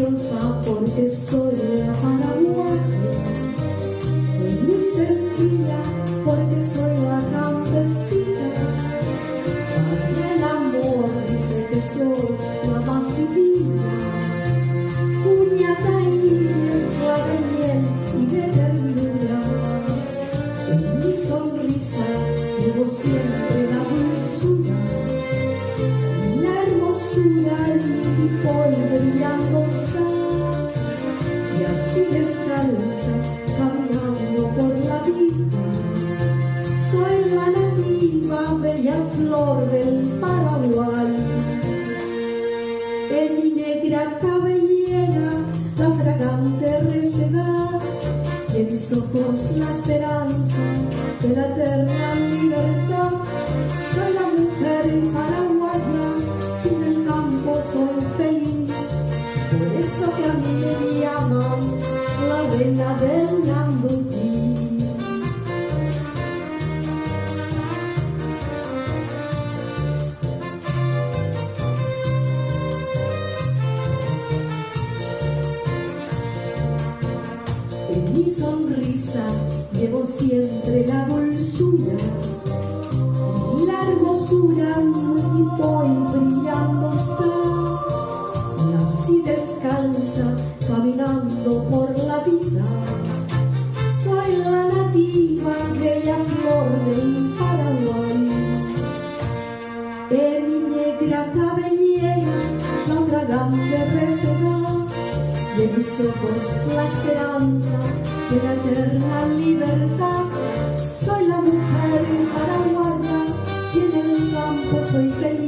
graciosa porque soy la paraguaya. Soy muy sencilla porque soy la campesina. Para el amor dice que soy la más divina. Cuñata y mezcla de miel y de ternura. En mi sonrisa llevo siempre la dulzura. La hermosura en mi pol brillando está. Y así descalza caminando por la vida. Soy la nativa, bella flor del Paraguay. En mi negra cabellera la fragante resedad, y en mis ojos la esperanza de la eterna libertad. Soy la mujer paraguaya y en el campo soy feliz, por eso que a mí me llaman la reina del ñandutí. En mi sonrisa llevo siempre la dulzura, y la hermosura multiplicó y brillando está. Y así descalza caminando por la vida. Soy la nativa, bella flor del Paraguay. En mi negra cabellera la fragante resedad, y en mis ojos la esperanza de la eterna libertad. Soy la mujer paraguaya y en el campo soy feliz.